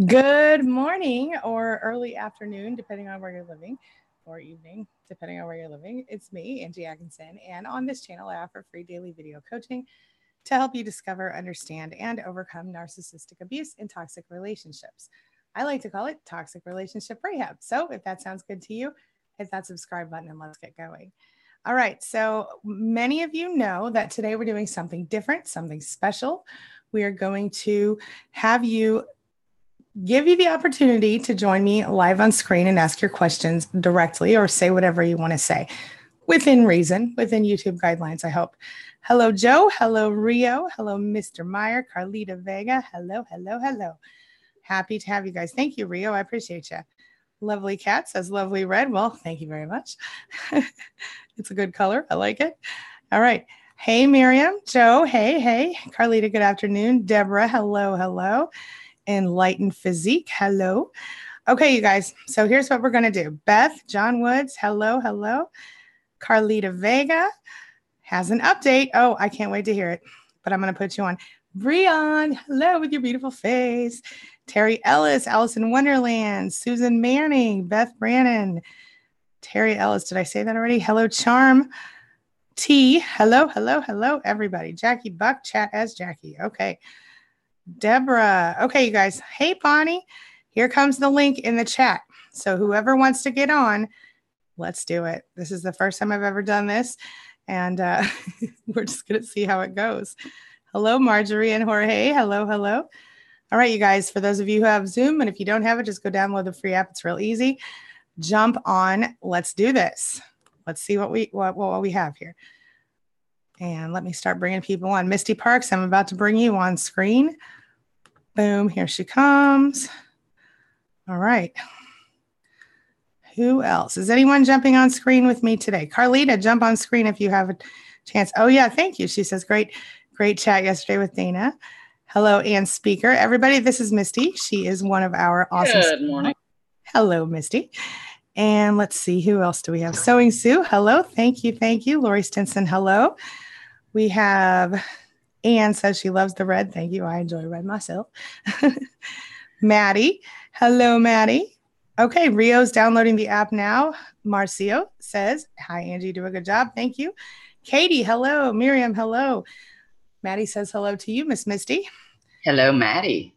Good morning or early afternoon, depending on where you're living, or evening, depending on where you're living. It's me, Angie Atkinson, and on this channel, I offer free daily video coaching to help you discover, understand, and overcome narcissistic abuse in toxic relationships. I like to call it toxic relationship rehab. So if that sounds good to you, hit that subscribe button and let's get going. All right, so many of you know that today we're doing something different, something special. We are going to give you the opportunity to join me live on screen and ask your questions directly or say whatever you want to say within reason, within YouTube guidelines, I hope. Hello, Joe. Hello, Rio. Hello, Mr. Meyer, Carlita Vega. Hello, hello, hello. Happy to have you guys. Thank you, Rio. I appreciate you. Lovely cat says lovely red. Well, thank you very much. It's a good color. I like it. All right. Hey, Miriam. Joe. Hey, hey. Carlita, good afternoon. Deborah. Hello, hello. Enlightened Physique. Hello. Okay, you guys. So here's what we're going to do. Beth, John Woods. Hello, hello. Carlita Vega has an update. Oh, I can't wait to hear it, but I'm going to put you on. Breon, hello with your beautiful face. Terry Ellis, Alice in Wonderland. Susan Manning, Beth Brannon. Terry Ellis, did I say that already? Hello, Charm. T, hello, hello, hello, everybody. Jackie Buck, chat as Jackie. Okay. Deborah. Okay, you guys. Hey, Bonnie. Here comes the link in the chat. So whoever wants to get on, let's do it. This is the first time I've ever done this. And we're just going to see how it goes. Hello, Marjorie and Jorge. Hello, hello. All right, you guys. For those of you who have Zoom, and if you don't have it, just go download the free app. It's real easy. Jump on. Let's do this. Let's see what we have here. And let me start bringing people on. Misty Parks, I'm about to bring you on screen. Boom, here she comes. All right. Who else? Is anyone jumping on screen with me today? Carlita, jump on screen if you have a chance. Oh, yeah, thank you. She says, great chat yesterday with Dana. Hello, Ann Speaker. Everybody, this is Misty. She is one of our awesome. Good morning. Hello, Misty. And let's see, who else do we have? Sewing Sue, hello. Thank you, thank you. Lori Stinson, hello. We have Anne says she loves the red. Thank you. I enjoy red myself. Maddie. Hello, Maddie. Okay, Rio's downloading the app now. Marcio says, hi, Angie, do a good job. Thank you. Katie, hello. Miriam, hello. Maddie says hello to you, Miss Misty. Hello, Maddie.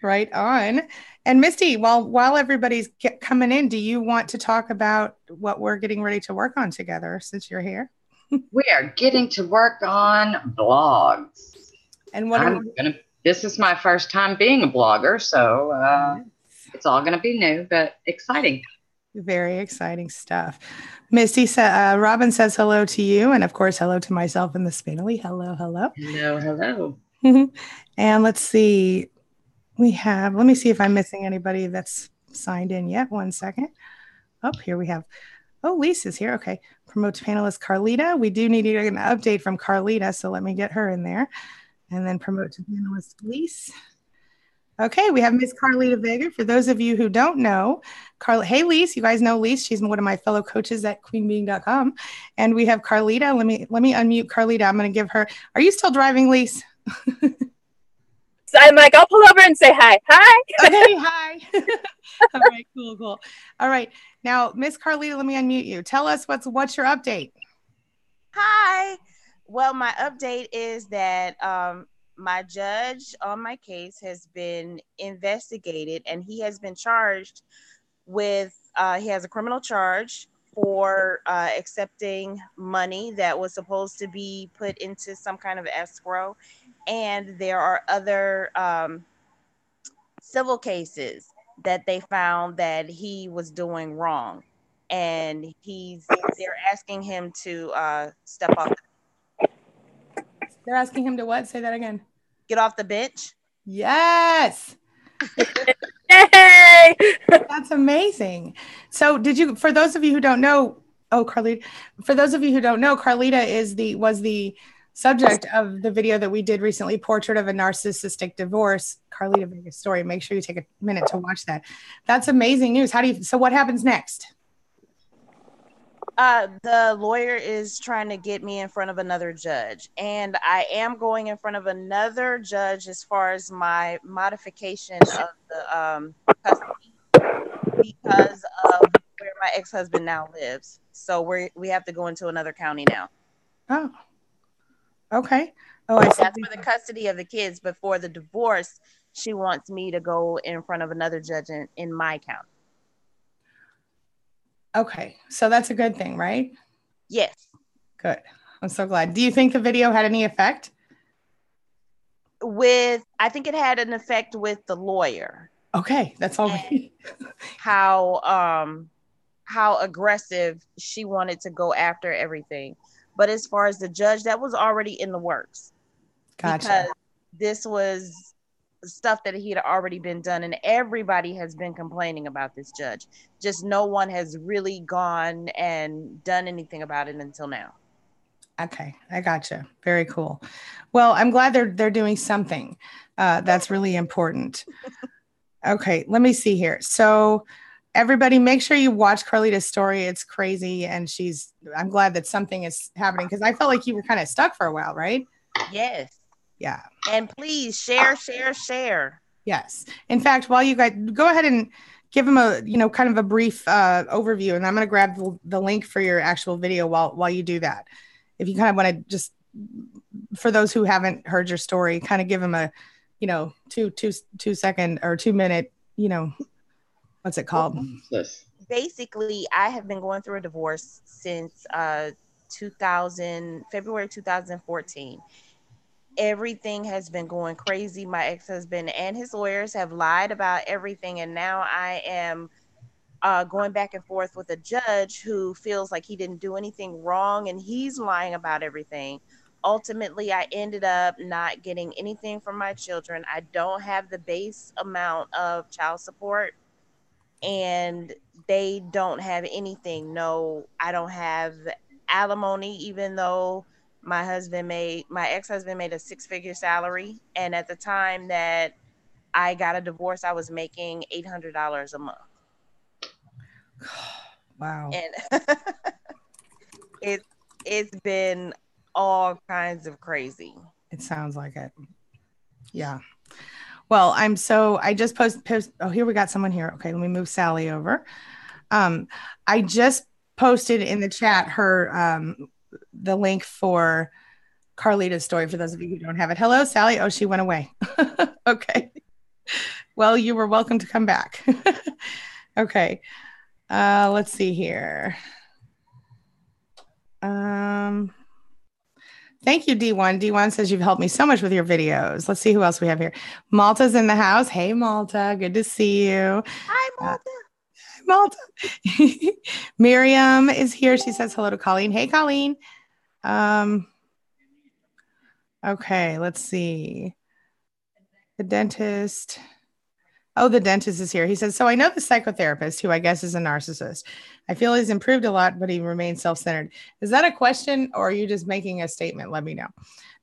Right on. And Misty, while everybody's coming in, do you want to talk about what we're getting ready to work on together since you're here? We are getting to work on blogs. And this is my first time being a blogger, so it's all going to be new, but exciting. Very exciting stuff. Misty said, Robin says hello to you. And of course, hello to myself in the SPANily. Hello, hello. Hello, hello. And let's see. Let me see if I'm missing anybody that's signed in yet. 1 second. Oh, here we have. Oh, Lisa's here. Okay. Promote to panelist Carlita. We do need an update from Carlita, so let me get her in there. And then promote to panelist Lise. Okay, we have Miss Carlita Vega. For those of you who don't know, hey, Lise, you guys know Lise. She's one of my fellow coaches at queenbeing.com. And we have Carlita. Let me unmute Carlita. I'm going to give her. Are you still driving, Lise? So I'm like, I'll pull over and say hi. Hi. Okay, hi. All right, cool. All right. Now, Miss Carlita, let me unmute you. Tell us what's your update? Hi. Well, my update is that my judge on my case has been investigated, and he has been charged with, he has a criminal charge for accepting money that was supposed to be put into some kind of escrow. And there are other civil cases that they found that he was doing wrong. And they're asking him to step off. They're asking him to what? Say that again. Get off the bench. Yes. Yay! That's amazing. So for those of you who don't know, Carlita, was the subject of the video that we did recently, Portrait of a Narcissistic Divorce, Carlita Vega's story. Make sure you take a minute to watch that. That's amazing news. So what happens next? The lawyer is trying to get me in front of another judge, and I am going in front of another judge as far as my modification of the custody because of where my ex-husband now lives. So we have to go into another county now. Oh, okay. Oh, I see. That's for the custody of the kids, but for the divorce, she wants me to go in front of another judge in my county. Okay, so that's a good thing, right? Yes. Good. I'm so glad. Do you think the video had any effect? I think it had an effect with the lawyer. Okay, that's all right. How aggressive she wanted to go after everything. But as far as the judge, that was already in the works. Gotcha. Because this was stuff that he had already been done, and everybody has been complaining about this judge. Just no one has really gone and done anything about it until now. Okay, I gotcha. Very cool. Well, I'm glad they're doing something. That's really important. Okay, let me see here. So everybody, make sure you watch Carlita's story. It's crazy, and I'm glad that something is happening because I felt like you were kind of stuck for a while, right? Yes. Yeah. And please share. Yes. In fact, while you guys go ahead and give them a, kind of a brief overview, and I'm going to grab the link for your actual video while you do that. If you kind of want to just, for those who haven't heard your story, kind of give them a, 2 second or 2 minute, what's it called? Basically, I have been going through a divorce since February 2014. Everything has been going crazy. My ex-husband and his lawyers have lied about everything, and now I am going back and forth with a judge who feels like he didn't do anything wrong and he's lying about everything. Ultimately, I ended up not getting anything from my children. I don't have the base amount of child support, and they don't have anything. No, I don't have alimony, even though my ex-husband made a 6-figure salary. And at the time that I got a divorce, I was making $800 a month. Wow. And it's been all kinds of crazy. It sounds like it. Yeah. Well, I just posted. Oh, here we got someone here. Okay, let me move Sally over. I just posted in the chat the link for Carlita's story for those of you who don't have it. Hello, Sally. Oh, she went away. Okay. Well, you were welcome to come back. Okay. Let's see here. Thank you, D1. D1 says you've helped me so much with your videos. Let's see who else we have here. Malta's in the house. Hey, Malta. Good to see you. Hi, Malta. Malta. Miriam is here. She says hello to Colleen. Hey, Colleen. Okay, let's see. The dentist. Oh, the dentist is here. He says, so I know the psychotherapist, who I guess is a narcissist. I feel he's improved a lot, but he remains self-centered. Is that a question, or are you just making a statement? Let me know.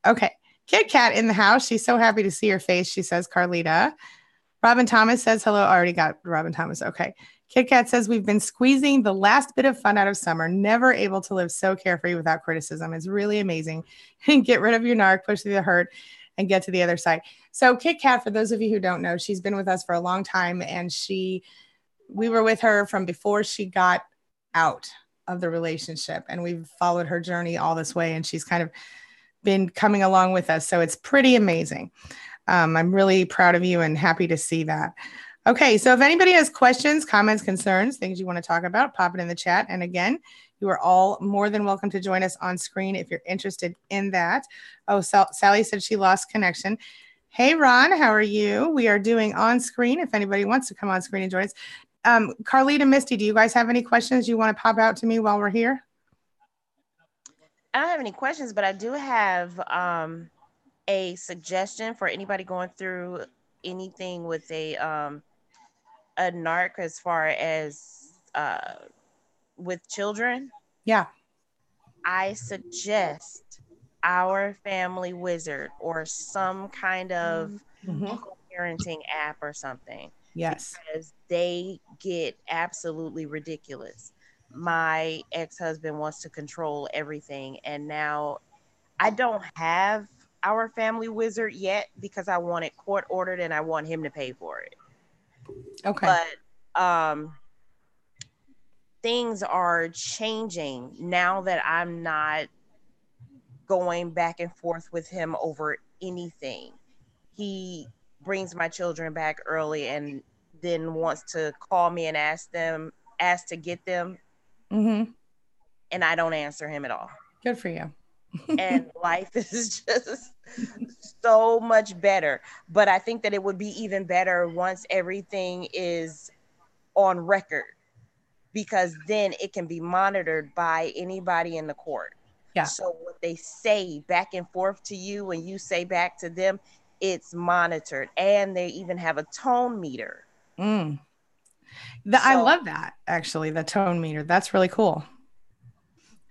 Okay. Kit Kat in the house. She's so happy to see your face. She says, Carlita. Robin Thomas says, hello. I already got Robin Thomas. Okay. Kit Kat says, we've been squeezing the last bit of fun out of summer, never able to live so carefree without criticism. It's really amazing. Get rid of your narc, push through the hurt, and get to the other side. So Kit Kat, for those of you who don't know, she's been with us for a long time, and we were with her from before she got out of the relationship, and we've followed her journey all this way, and she's kind of been coming along with us. So it's pretty amazing. I'm really proud of you and happy to see that. Okay, so if anybody has questions, comments, concerns, things you want to talk about, pop it in the chat. And again, you are all more than welcome to join us on screen if you're interested in that. Oh, Sally said she lost connection. Hey, Ron, how are you? We are doing on screen if anybody wants to come on screen and join us. Carlita, Misty, do you guys have any questions you want to pop out to me while we're here? I don't have any questions, but I do have a suggestion for anybody going through anything with a narc as far as with children. Yeah. I suggest Our Family Wizard or some kind of parenting app or something. Yes. Because they get absolutely ridiculous. my ex-husband wants to control everything. And now I don't have our family wizard yet because I want it court ordered and I want him to pay for it. Okay. But things are changing now that I'm not going back and forth with him over anything. He brings my children back early and then wants to call me and ask to get them. Mm-hmm. And I don't answer him at all. Good for you. And life is just so much better. But I think that it would be even better once everything is on record, because then it can be monitored by anybody in the court. Yeah. So what they say back and forth to you and you say back to them, it's monitored. And they even have a tone meter. Mm. I love that, actually, the tone meter. That's really cool.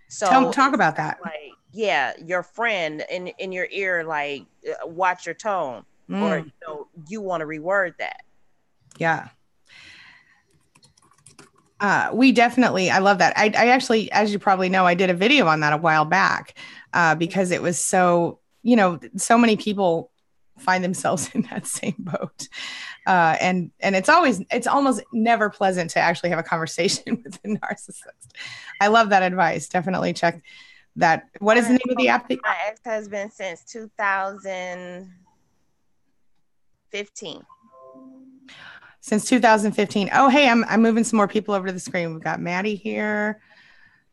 So talk about that. Like, yeah, your friend in your ear, like, watch your tone, or you want to reword that. Yeah. We definitely, I love that. I actually, as you probably know, I did a video on that a while back because it was so, so many people find themselves in that same boat. And it's almost never pleasant to actually have a conversation with a narcissist. I love that advice. Definitely check that. What is the name of the app? My ex-husband since 2015. Since 2015. Oh, hey, I'm moving some more people over to the screen. We've got Maddie here.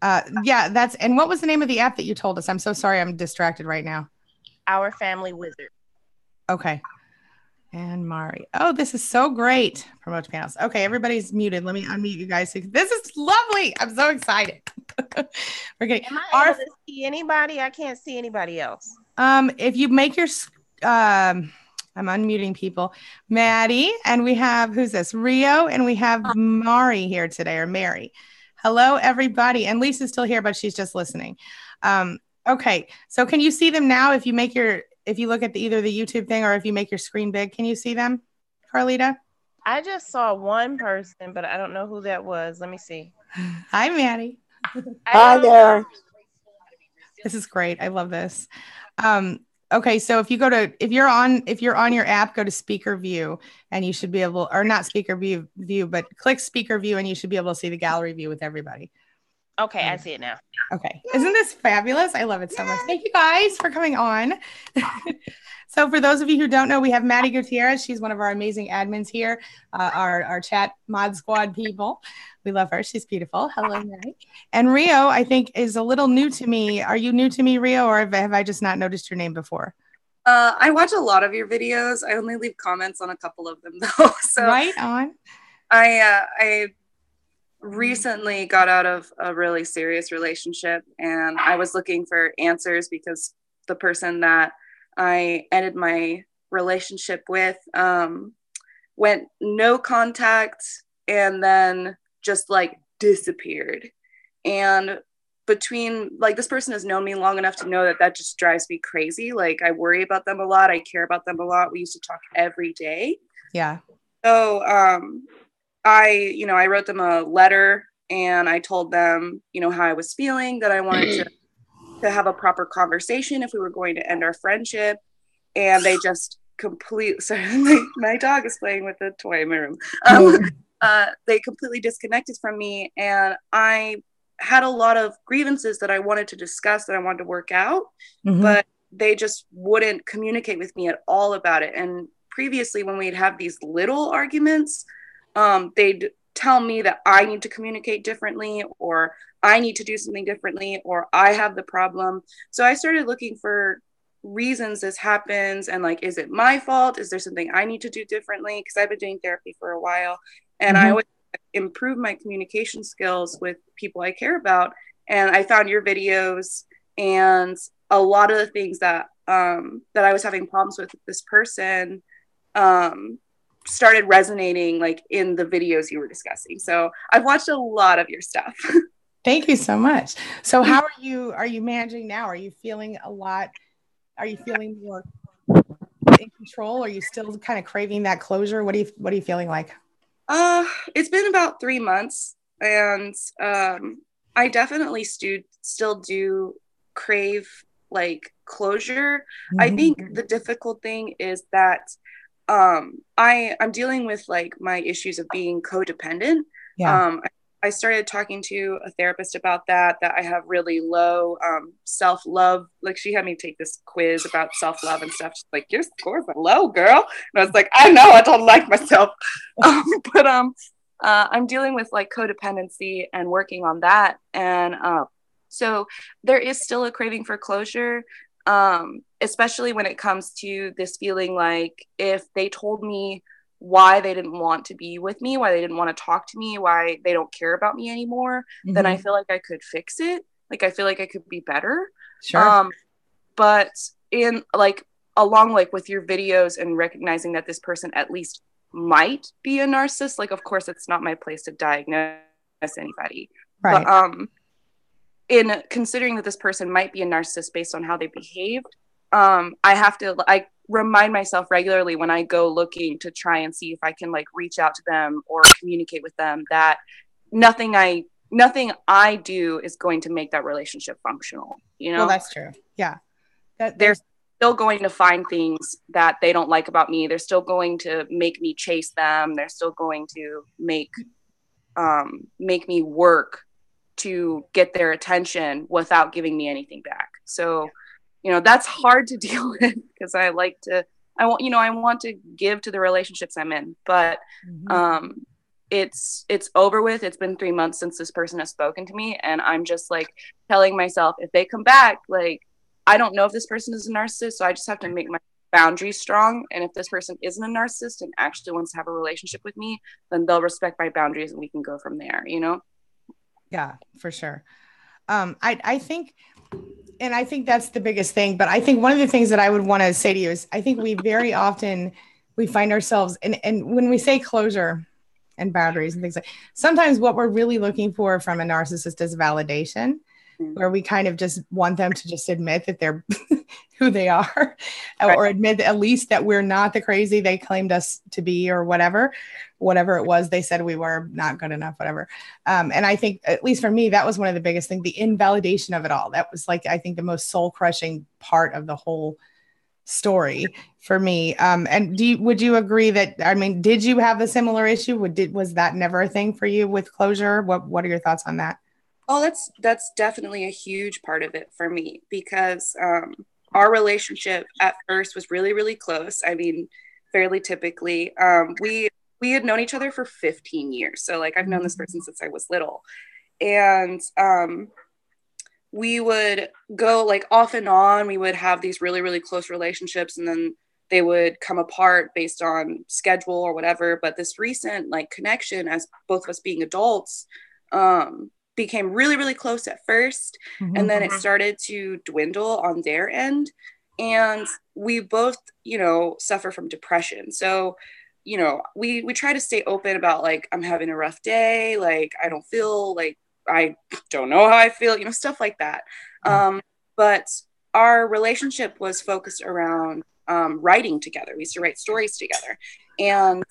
Yeah, and what was the name of the app that you told us? I'm so sorry. I'm distracted right now. Our Family Wizard. Okay. And Mari. Oh, this is so great. Promote panels. Okay, everybody's muted. Let me unmute you guys. This is lovely. I'm so excited. We're getting. Am I able to see anybody? I can't see anybody else. If you make your, I'm unmuting people. Maddie, and we have, who's this? Rio, and we have Mari here today, or Mary. Hello, everybody. And Lisa's still here, but she's just listening. Okay, so can you see them now? If you look at either the YouTube thing or if you make your screen big, can you see them, Carlita? I just saw one person, but I don't know who that was. Let me see. Hi, Maddie. Hi there. This is great. I love this. Okay, so if you're on your app, go to speaker view, and you should be able, or not speaker view, but click speaker view, and you should be able to see the gallery view with everybody. Okay, I see it now. Okay. Isn't this fabulous? I love it so much. Thank you guys for coming on. So for those of you who don't know, we have Maddie Gutierrez. She's one of our amazing admins here, our chat mod squad people. We love her. She's beautiful. Hello, Maddie. And Rio, I think, is a little new to me. Are you new to me, Rio, or have I just not noticed your name before? I watch a lot of your videos. I only leave comments on a couple of them, though. So right on. I recently got out of a really serious relationship, and I was looking for answers because the person that I ended my relationship with went no contact and then just like disappeared. And between, like, this person has known me long enough to know that just drives me crazy. Like, I worry about them a lot. I care about them a lot. We used to talk every day. Yeah. So I wrote them a letter, and I told them, how I was feeling, that I wanted to have a proper conversation if we were going to end our friendship. And they just sorry, my dog is playing with a toy in my room. They completely disconnected from me, and I had a lot of grievances that I wanted to discuss, that I wanted to work out, but they just wouldn't communicate with me at all about it. And previously, when we'd have these little arguments, they'd tell me that I need to communicate differently, or I need to do something differently, or I have the problem. So I started looking for reasons this happens, and like, is it my fault? Is there something I need to do differently? Because I've been doing therapy for a while, and I would improve my communication skills with people I care about. And I found your videos, and a lot of the things that I was having problems with this person started resonating, like, in the videos you were discussing. So I've watched a lot of your stuff. Thank you so much. So how are you managing now? Are you feeling more in control? Are you still kind of craving that closure? What are you feeling like? It's been about 3 months. And I definitely still do crave like closure. I think the difficult thing is that I'm dealing with like my issues of being codependent. I started talking to a therapist about that I have really low self-love. Like, she had me take this quiz about self-love and stuff. She's like, your scores are low, girl. And I was like, I know, I don't like myself. But I'm dealing with like codependency and working on that. And so there is still a craving for closure, especially when it comes to this feeling like if they told me why they didn't want to be with me, why they didn't want to talk to me, why they don't care about me anymore, then I feel like I could fix it. Like, I feel like I could be better. Sure. But in like, along like with your videos and recognizing that this person at least might be a narcissist, like, of course, it's not my place to diagnose anybody. Right. But in considering that this person might be a narcissist based on how they behaved, I remind myself regularly when I go looking to try and see if I can like reach out to them or communicate with them that nothing I do is going to make that relationship functional. You know? Well, that's true. Yeah. They're still going to find things that they don't like about me. They're still going to make me chase them. They're still going to make me work to get their attention without giving me anything back. So, you know, that's hard to deal with because I want to give to the relationships I'm in, but it's over with. It's been 3 months since this person has spoken to me, and I'm just like telling myself, if they come back, like, I don't know if this person is a narcissist, so I just have to make my boundaries strong. And if this person isn't a narcissist and actually wants to have a relationship with me, then they'll respect my boundaries and we can go from there, you know? Yeah, for sure. I think that's the biggest thing. But I think one of the things that I would want to say to you is I think we very often, we find ourselves, and when we say closure and boundaries and things like, sometimes what we're really looking for from a narcissist is validation, where we kind of just want them to just admit that they're who they are, or admit at least that we're not the crazy they claimed us to be, or whatever it was they said we were, not good enough, whatever. And I think, at least for me, that was one of the biggest things, the invalidation of it all. That was like, I think, the most soul crushing part of the whole story for me. And would you agree that, I mean, did you have a similar issue? Was that never a thing for you with closure? What are your thoughts on that? Oh, that's definitely a huge part of it for me, because our relationship at first was really, really close. I mean, fairly typically, we had known each other for 15 years. So like, I've known this person since I was little, and we would go like off and on. We would have these really, really close relationships, and then they would come apart based on schedule or whatever. But this recent like connection, as both of us being adults, became really, really close at first. And then it started to dwindle on their end. And we both, you know, suffer from depression. So, you know, we try to stay open about like, I'm having a rough day. Like, I don't feel like, I don't know how I feel, you know, stuff like that. But our relationship was focused around writing together. We used to write stories together. And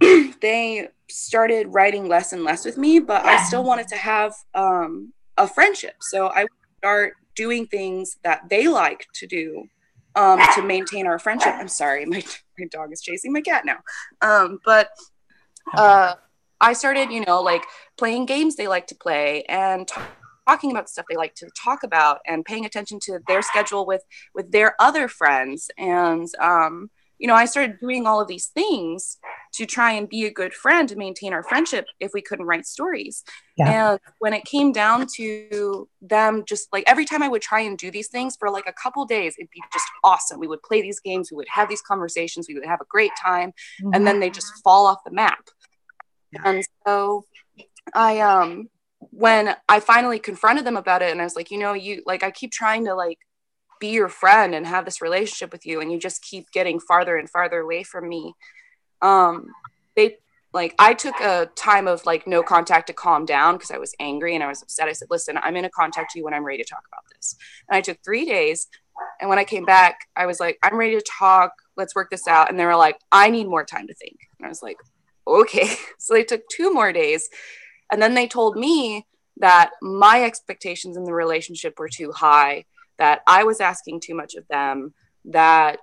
they started writing less and less with me, but I still wanted to have a friendship. So I would start doing things that they like to do to maintain our friendship. I'm sorry, my dog is chasing my cat now. But I started, you know, like playing games they like to play and talking about stuff they like to talk about, and paying attention to their schedule with their other friends. And you know, I started doing all of these things to try and be a good friend, to maintain our friendship if we couldn't write stories. And when it came down to them, just like every time I would try and do these things for like a couple days, it'd be just awesome. We would play these games, we would have these conversations, we would have a great time, and then they just fall off the map. And so when I finally confronted them about it, and I was like, you know, I keep trying to like be your friend and have this relationship with you, and you just keep getting farther and farther away from me. I took a time of like no contact to calm down because I was angry and I was upset. I said, listen, I'm going to contact you when I'm ready to talk about this. And I took 3 days. And when I came back, I was like, I'm ready to talk. Let's work this out. And they were like, I need more time to think. And I was like, okay. So they took 2 more days. And then they told me that my expectations in the relationship were too high, that I was asking too much of them, that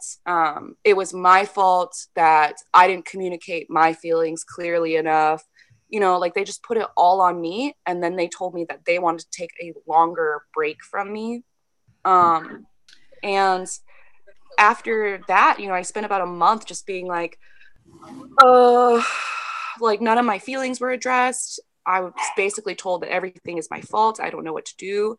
it was my fault that I didn't communicate my feelings clearly enough. You know, like they just put it all on me. And then they told me that they wanted to take a longer break from me. And after that, you know, I spent about a month just being like none of my feelings were addressed. I was basically told that everything is my fault. I don't know what to do.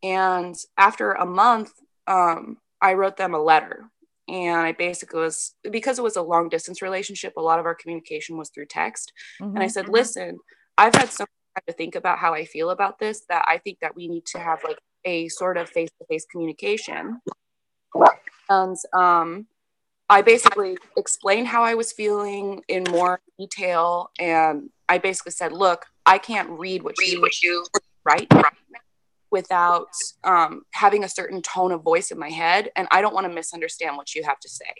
And after a month, I wrote them a letter. And I basically was, because it was a long distance relationship, a lot of our communication was through text. And I said, listen, I've had so much time to think about how I feel about this, that I think that we need to have like a sort of face-to-face communication. And I basically explained how I was feeling in more detail. And I basically said, look, I can't read what you write without having a certain tone of voice in my head. And I don't want to misunderstand what you have to say.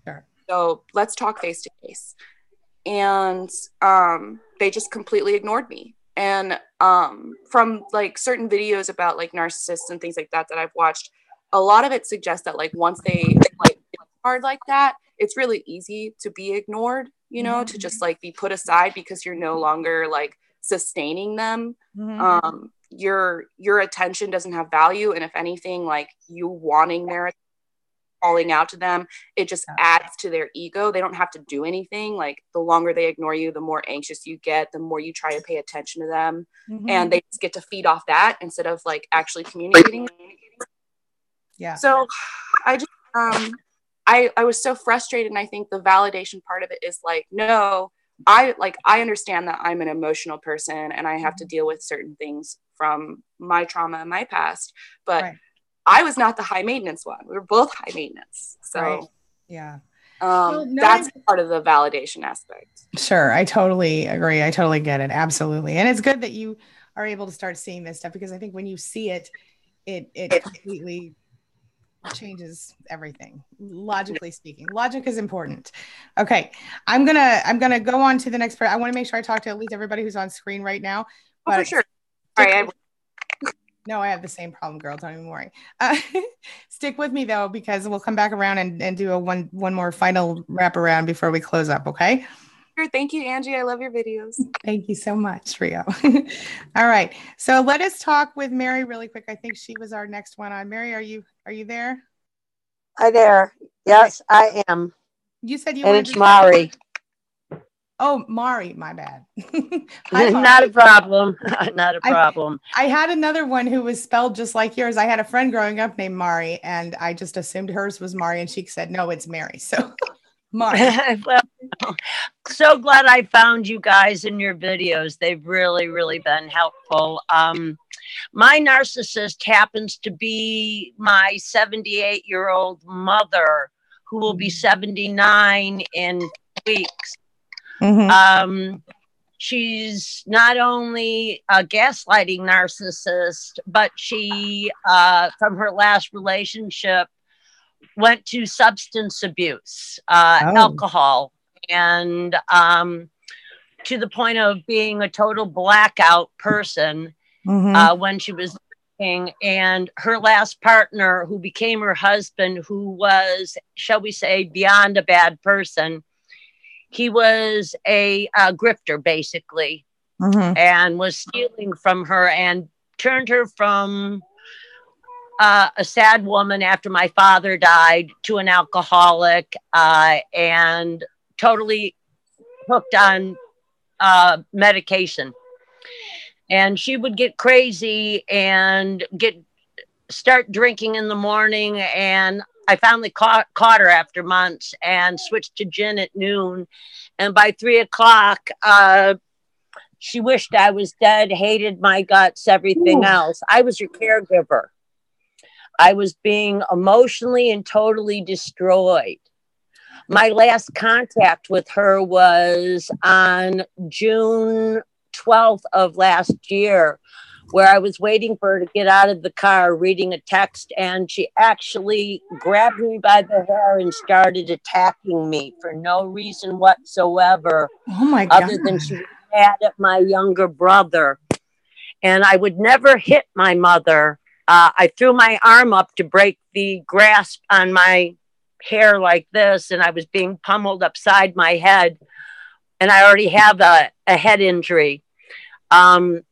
Sure. So let's talk face to face. And they just completely ignored me. And from like certain videos about like narcissists and things like that I've watched, a lot of it suggests that like once they like hard like that, it's really easy to be ignored, you know, to just like be put aside because you're no longer like sustaining them. Your attention doesn't have value, and if anything, like you wanting their calling out to them, it just adds to their ego. They don't have to do anything. Like the longer they ignore you, the more anxious you get, the more you try to pay attention to them, and they just get to feed off that instead of like actually communicating. Yeah. So I just I was so frustrated, and I think the validation part of it is like, no, I understand that I'm an emotional person and I have to deal with certain things from my trauma and my past, but I was not the high maintenance one. We were both high maintenance. So yeah. That's part of the validation aspect. Sure. I totally agree. I totally get it. Absolutely. And it's good that you are able to start seeing this stuff, because I think when you see it, it completely changes everything. Logically speaking, logic is important. Okay. I'm gonna go on to the next part. I want to make sure I talk to at least everybody who's on screen right now. But for sure. All right. No, I have the same problem, girl. Don't even worry. Stick with me though, because we'll come back around and do a one more final wrap around before we close up. Okay. Sure. Thank you, Angie. I love your videos. Thank you so much, Rio. All right. So let us talk with Mary really quick. I think she was our next one on. Mary, are you there? Hi there. Yes, I am. You said you and wanted it's Mari. Oh, Mari, my bad. Hi, Not a problem. Not a problem. I had another one who was spelled just like yours. I had a friend growing up named Mari, and I just assumed hers was Mari, and she said, no, it's Mary. So Mari. Well, so glad I found you guys in your videos. They've really, really been helpful. My narcissist happens to be my 78-year-old mother, who will be 79 in weeks. She's not only a gaslighting narcissist, but she, from her last relationship, went to substance abuse, alcohol, and to the point of being a total blackout person when she was drinking. And her last partner, who became her husband, who was, shall we say, beyond a bad person, he was a grifter, basically, and was stealing from her and turned her from a sad woman after my father died to an alcoholic and totally hooked on medication. And she would get crazy and start drinking in the morning, and I finally caught her after months and switched to gin at noon. And by 3 o'clock, she wished I was dead, hated my guts, everything else. I was her caregiver. I was being emotionally and totally destroyed. My last contact with her was on June 12th of last year, where I was waiting for her to get out of the car, reading a text, and she actually grabbed me by the hair and started attacking me for no reason whatsoever. Oh my God. Other than she was mad at my younger brother, and I would never hit my mother. I threw my arm up to break the grasp on my hair like this, and I was being pummeled upside my head, and I already have a head injury. And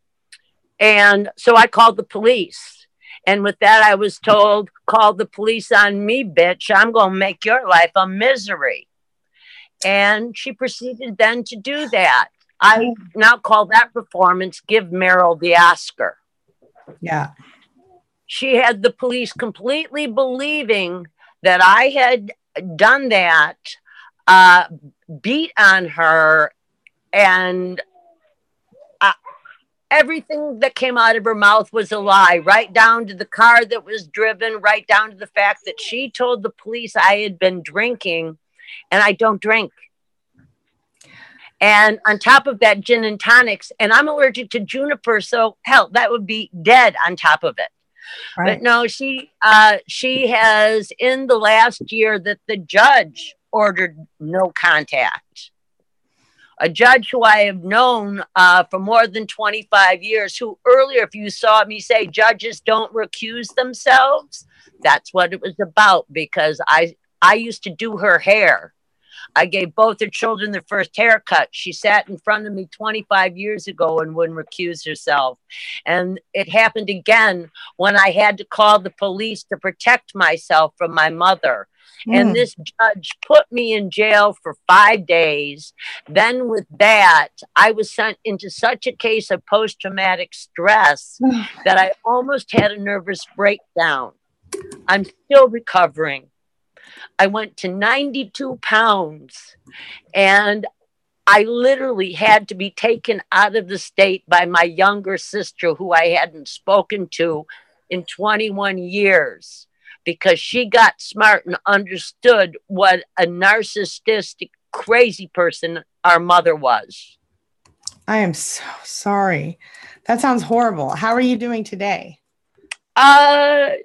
so I called the police. And with that, I was told, call the police on me, bitch. I'm going to make your life a misery. And she proceeded then to do that. I now call that performance, give Meryl the Oscar. Yeah. She had the police completely believing that I had done that, beat on her, and everything that came out of her mouth was a lie, right down to the car that was driven, right down to the fact that she told the police I had been drinking, and I don't drink. And on top of that, gin and tonics, and I'm allergic to juniper, so hell, that would be dead on top of it. Right. But no, she has, in the last year that the judge ordered no contact, a judge who I have known for more than 25 years, who earlier, if you saw me say judges don't recuse themselves, that's what it was about, because I used to do her hair. I gave both her children their first haircut. She sat in front of me 25 years ago and wouldn't recuse herself. And it happened again when I had to call the police to protect myself from my mother. And this judge put me in jail for 5 days. Then with that, I was sent into such a case of post-traumatic stress that I almost had a nervous breakdown. I'm still recovering. I went to 92 pounds, and I literally had to be taken out of the state by my younger sister, who I hadn't spoken to in 21 years, because she got smart and understood what a narcissistic, crazy person our mother was. I am so sorry. That sounds horrible. How are you doing today? I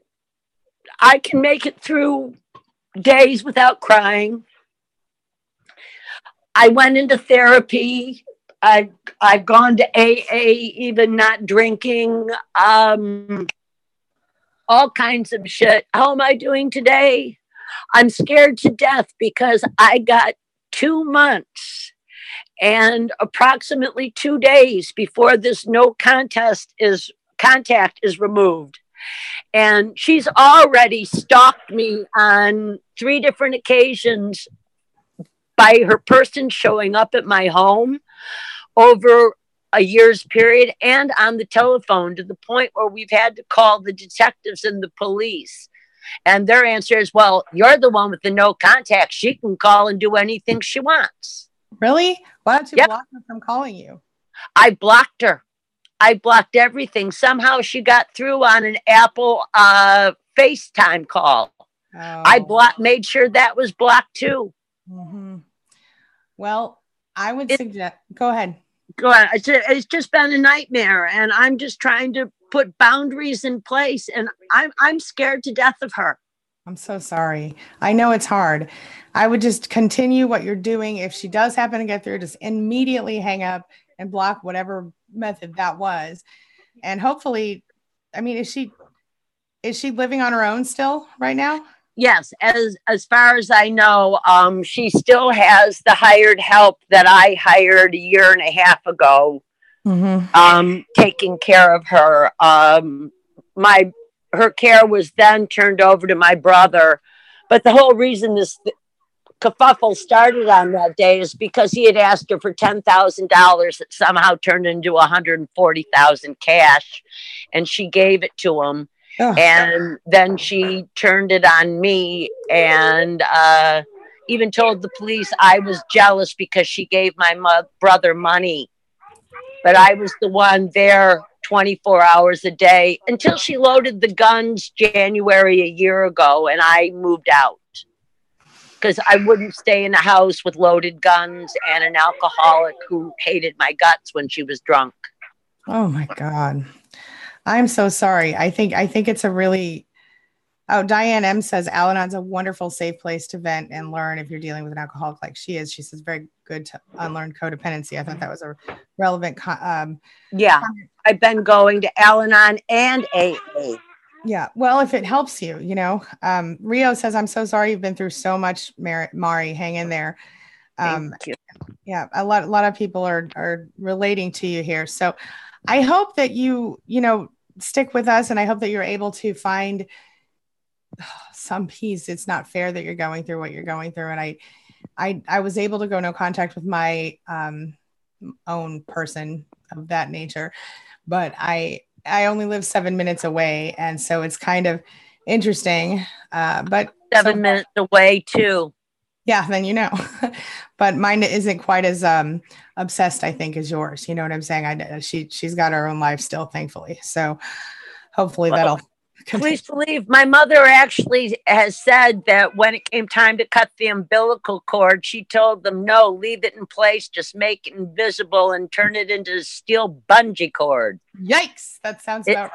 can make it through days without crying. I went into therapy. I've gone to AA, even not drinking, all kinds of shit. How am I doing today? I'm scared to death because I got 2 months and approximately 2 days before this no contact is removed. And she's already stalked me on 3 different occasions by her person showing up at my home over a year's period, and on the telephone, to the point where we've had to call the detectives and the police. And their answer is, well, you're the one with the no contact. She can call and do anything she wants. Really? Why don't you block her from calling you? I blocked her. I blocked everything. Somehow she got through on an Apple FaceTime call. Oh. I made sure that was blocked too. Mm-hmm. Well, I would suggest, go ahead. Go ahead. It's just been a nightmare, and I'm just trying to put boundaries in place, and I'm scared to death of her. I'm so sorry. I know it's hard. I would just continue what you're doing. If she does happen to get through, just immediately hang up and block whatever method that was. And hopefully, I mean, is she living on her own still right now? Yes, as far as I know, she still has the hired help that I hired 1.5 years ago, taking care of her. Her care was then turned over to my brother, but the whole reason this kerfuffle started on that day is because he had asked her for $10,000 that somehow turned into $140,000 cash, and she gave it to him. Oh. And then she turned it on me, and even told the police I was jealous because she gave my brother money. But I was the one there 24 hours a day until she loaded the guns January 1 year ago, and I moved out because I wouldn't stay in a house with loaded guns and an alcoholic who hated my guts when she was drunk. Oh my God. I'm so sorry. I think it's a really, Oh, Diane M says Al-Anon's a wonderful, safe place to vent and learn if you're dealing with an alcoholic like she is. She says very good to unlearn codependency. I thought that was a relevant. Yeah, I've been going to Al-Anon and AA. Yeah, well, if it helps you, Rio says, I'm so sorry you've been through so much, Mari. Hang in there. Thank you. Yeah, a lot of people are relating to you here. So I hope that you stick with us, and I hope that you're able to find some peace. It's not fair that you're going through what you're going through. And I was able to go no contact with my own person of that nature, but I only live 7 minutes away. And so it's kind of interesting. But 7 minutes away too. Yeah, then but mine isn't quite as obsessed, I think, as yours. You know what I'm saying? She's got her own life still, thankfully. So hopefully that'll continue. Please believe my mother actually has said that when it came time to cut the umbilical cord, she told them, no, leave it in place, just make it invisible and turn it into a steel bungee cord. Yikes, that sounds about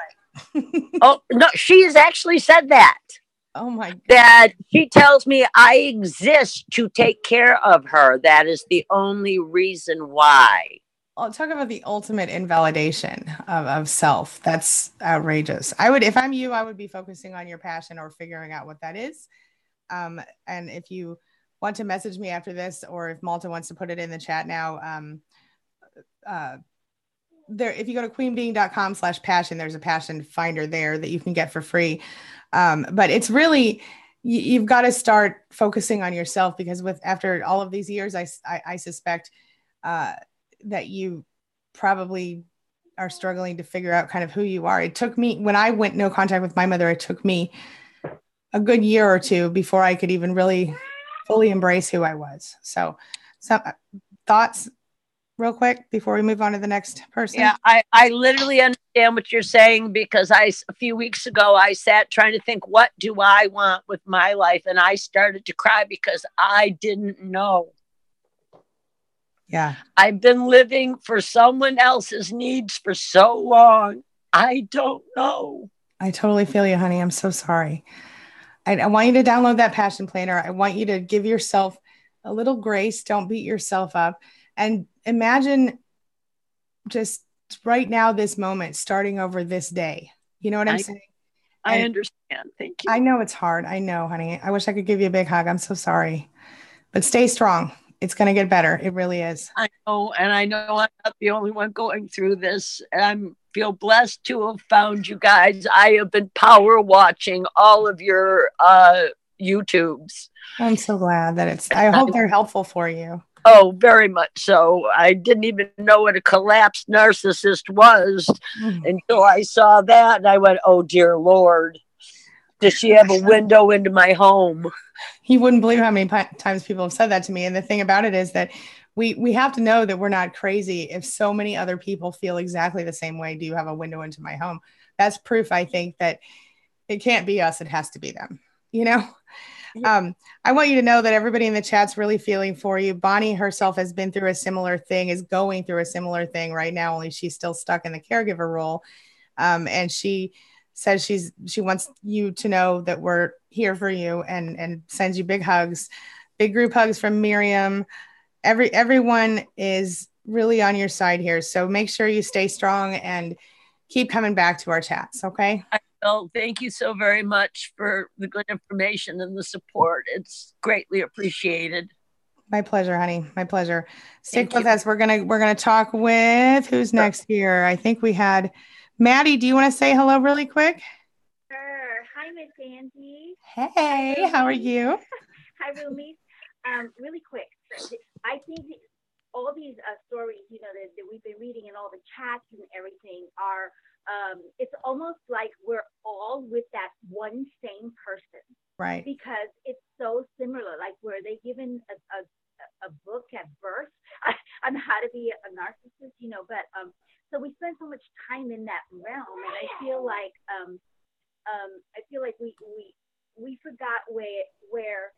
right. Oh, no, she has actually said that. Oh my God. That she tells me I exist to take care of her. That is the only reason why. I'll talk about the ultimate invalidation of self. That's outrageous. If I'm you, I would be focusing on your passion or figuring out what that is. And if you want to message me after this, or if Malta wants to put it in the chat now, if you go to queenbeing.com/passion, there's a passion finder there that you can get for free. But it's really, you've got to start focusing on yourself, because after all of these years, I suspect that you probably are struggling to figure out kind of who you are. It took me, when I went no contact with my mother, it took me a good year or two before I could even really fully embrace who I was. So some thoughts real quick before we move on to the next person. Yeah, I literally understand what you're saying, because a few weeks ago, I sat trying to think, what do I want with my life? And I started to cry because I didn't know. Yeah. I've been living for someone else's needs for so long. I don't know. I totally feel you, honey. I'm so sorry. I want you to download that passion planner. I want you to give yourself a little grace. Don't beat yourself up. And imagine just right now, this moment, starting over this day. You know what I'm saying? I understand. Thank you. I know it's hard. I know, honey. I wish I could give you a big hug. I'm so sorry. But stay strong. It's going to get better. It really is. I know. And I know I'm not the only one going through this. And I feel blessed to have found you guys. I have been power watching all of your YouTubes. I'm so glad that I hope they're helpful for you. Oh, very much so. I didn't even know what a collapsed narcissist was until I saw that. And I went, oh, dear Lord, does she have a window into my home? You wouldn't believe how many times people have said that to me. And the thing about it is that we have to know that we're not crazy if so many other people feel exactly the same way. Do you have a window into my home? That's proof, I think, that it can't be us. It has to be them, I want you to know that everybody in the chat's really feeling for you. Bonnie herself has been through a similar thing, is going through a similar thing right now, only she's still stuck in the caregiver role. And she says she wants you to know that we're here for you, and sends you big hugs, big group hugs from Miriam. Everyone is really on your side here. So make sure you stay strong and keep coming back to our chats. Okay. Well, thank you so very much for the good information and the support. It's greatly appreciated. My pleasure, honey. My pleasure. Stick with us. We're gonna talk with who's next here. I think we had Maddie. Do you want to say hello really quick? Sure. Hi, Miss Angie. Hey, how are you? Hi, Roomies. Really quick. I think all these stories, that we've been reading and all the chats and everything are. It's almost like we're all with that one same person, right? Because it's so similar. Like, were they given a book at birth on how to be a narcissist? But so we spend so much time in that realm, and I feel like we forgot where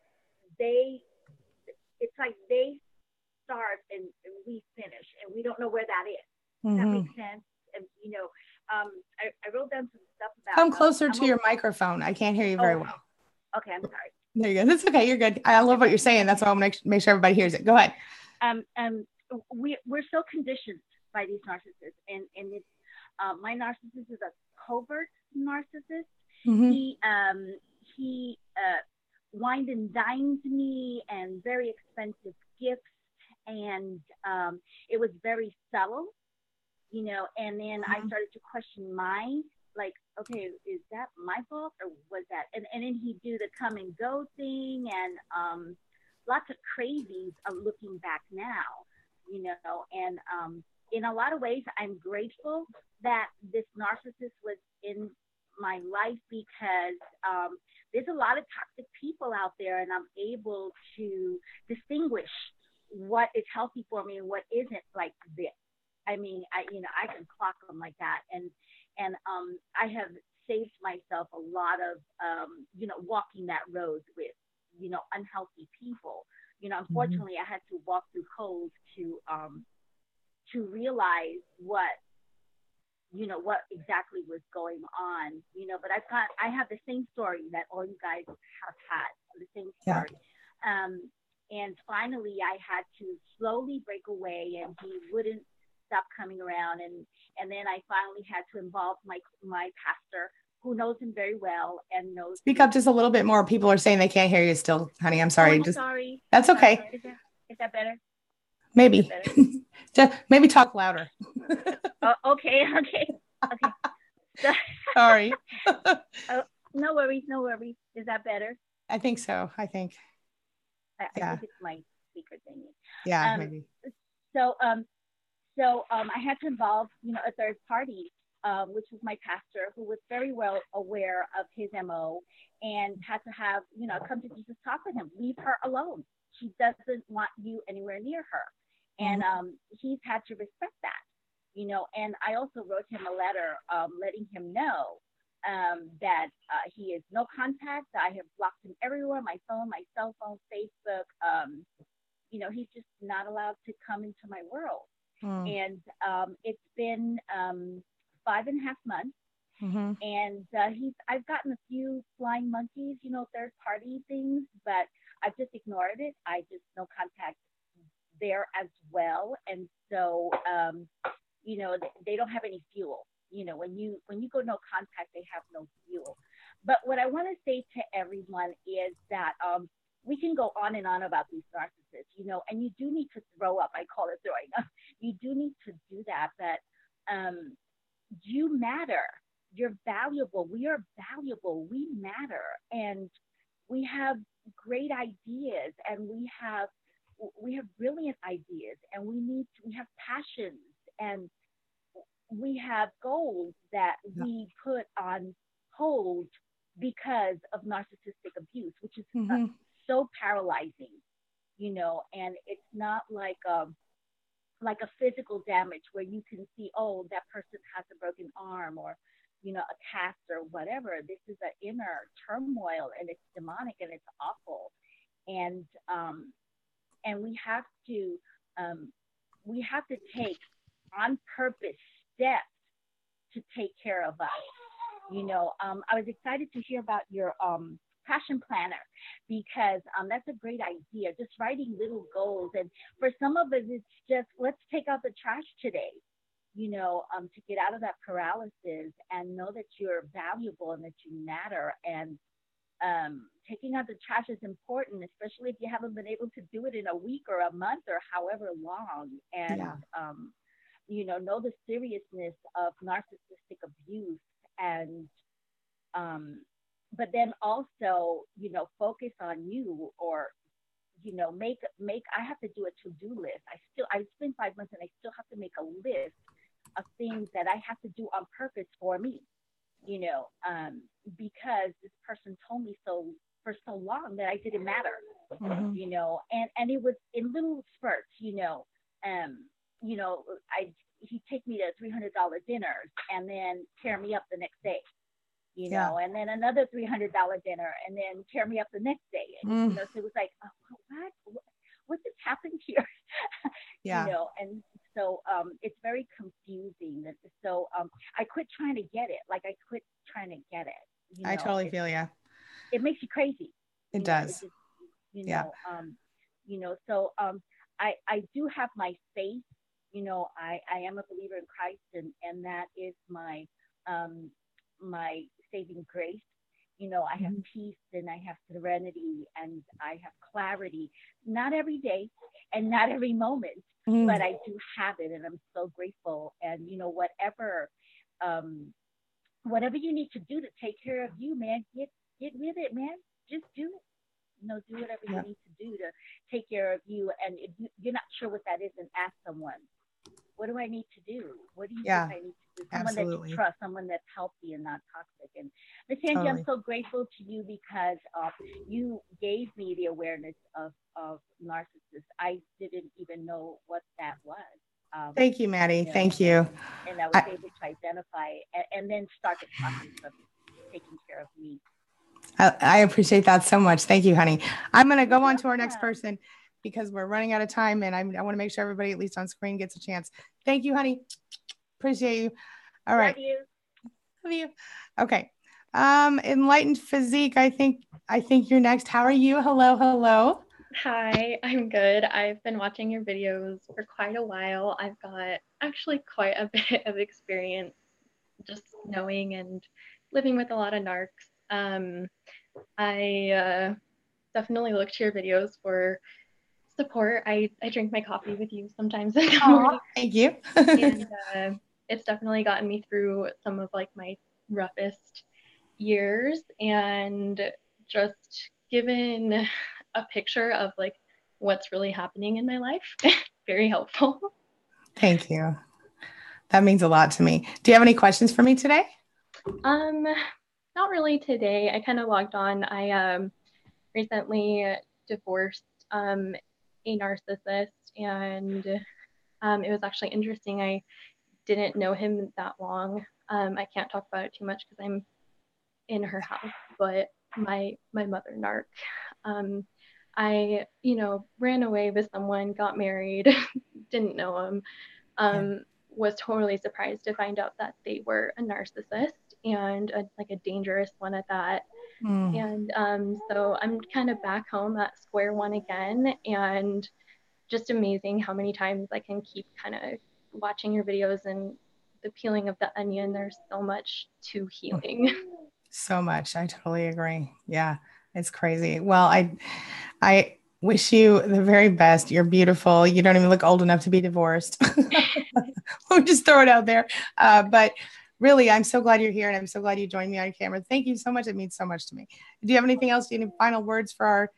it's like they start and we finish, and we don't know where that is. Does that make sense? And I wrote down some stuff about. Come closer to your microphone. I can't hear you very well. Okay, I'm sorry. There you go. That's okay. You're good. I love what you're saying. That's why I want to make sure everybody hears it. Go ahead. We're so conditioned by these narcissists, and it's my narcissist is a covert narcissist. Mm-hmm. He wined and dined me and very expensive gifts, and it was very subtle, you know. And then I started to question mine, like, okay, is that my fault or was that? And then he'd do the come and go thing, and lots of crazies looking back now, you know. And in a lot of ways, I'm grateful that this narcissist was in my life, because there's a lot of toxic people out there, and I'm able to distinguish what is healthy for me and what isn't like this. I mean, I can clock them like that, and I have saved myself a lot of walking that road with unhealthy people. Unfortunately, I had to walk through cold to realize what exactly was going on, but I have the same story that all you guys have had, the same story. Yeah. And finally I had to slowly break away, and he wouldn't stop coming around. And then I finally had to involve my pastor, who knows him very well and knows. Speak up just a little bit more. People are saying they can't hear you still, honey. I'm sorry. Sorry. That's okay. Is that better? Maybe. Is that better? Just maybe talk louder. Okay. So, sorry. No worries. Is that better? I think so. I think it's my speaker thing. Yeah, maybe. So I had to involve, a third party, which was my pastor, who was very well aware of his MO, and had to have, come to Jesus talk with him. Leave her alone. She doesn't want you anywhere near her. And he's had to respect that, and I also wrote him a letter letting him know that he is no contact. I have blocked him everywhere, my phone, my cell phone, Facebook. He's just not allowed to come into my world. And it's been 5.5 months. And I've gotten a few flying monkeys, third party things, but I've just ignored it. I just no contact there as well. And so they don't have any fuel. When you go no contact, they have no fuel. But what I want to say to everyone is that we can go on and on about these narcissists, and you do need to throw up. I call it throwing up. You do need to do that, but you matter. You're valuable. We are valuable. We matter. And we have great ideas, and we have brilliant ideas, and we have passions, and we have goals that we put on hold because of narcissistic abuse, which is so paralyzing, and it's not like a physical damage where you can see, oh, that person has a broken arm or, a cast or whatever. This is an inner turmoil, and it's demonic, and it's awful. And we have to take on purpose steps to take care of us. I was excited to hear about your passion planner, because that's a great idea. Just writing little goals, and for some of us, it's just let's take out the trash today. To get out of that paralysis and know that you're valuable and that you matter. And taking out the trash is important, especially if you haven't been able to do it in a week or a month or however long. And, know the seriousness of narcissistic abuse, and, but then also, focus on you, or, I have to do a to-do list. I spent 5 months, and I still have to make a list of things that I have to do on purpose for me, because this person told me so for so long that I didn't matter, and it was in little spurts, he'd take me to $300 dinners and then tear me up the next day, and then another $300 dinner and then tear me up the next day. And, so it was like, oh, what just happened here? And so it's very confusing. So I quit trying to get it. Like I quit trying to get it. I totally feel you. It makes you crazy. It does. Yeah. So I do have my faith. I am a believer in Christ, and that is my my saving grace. I have peace and I have serenity and I have clarity. Not every day and not every moment, but I do have it, and I'm so grateful. And whatever you need to do to take care of you, man, get with it, man. Just do it. Do whatever you need to do to take care of you. And if you're not sure what that is, then ask someone. What do I need to do? What do you think I need to do? Someone that you trust, someone that's healthy and not toxic. And Miss Angie, I'm so grateful to you because you gave me the awareness of narcissists. I didn't even know what that was. Thank you, Maddie. Thank you. And I was able to identify and then start the process of taking care of me. I appreciate that so much. Thank you, honey. I'm going to go on to our next person, because we're running out of time, and I want to make sure everybody, at least on screen, gets a chance. Thank you, honey. Appreciate you. All right. Love you. Okay. Enlightened Physique. I think you're next. How are you? Hello. Hi, I'm good. I've been watching your videos for quite a while. I've got actually quite a bit of experience just knowing and living with a lot of narcs. I definitely look to your videos for support. I drink my coffee with you sometimes in the morning. Thank you. And it's definitely gotten me through some of like my roughest years, and just given a picture of like what's really happening in my life. Very helpful. Thank you. That means a lot to me. Do you have any questions for me today? Not really today. I kind of logged on. I recently divorced a narcissist, and it was actually interesting. I didn't know him that long. I can't talk about it too much because I'm in her house, but my mother narc. I ran away with someone, got married, didn't know him, was totally surprised to find out that they were a narcissist, and a dangerous one at that. And so I'm kind of back home at square one again, and just amazing how many times I can keep kind of watching your videos and the peeling of the onion. There's so much to healing. So much. I totally agree. Yeah, it's crazy. Well, I wish you the very best. You're beautiful. You don't even look old enough to be divorced. We'll just throw it out there. But really, I'm so glad you're here, and I'm so glad you joined me on camera. Thank you so much. It means so much to me. Do you have anything else? Any final words for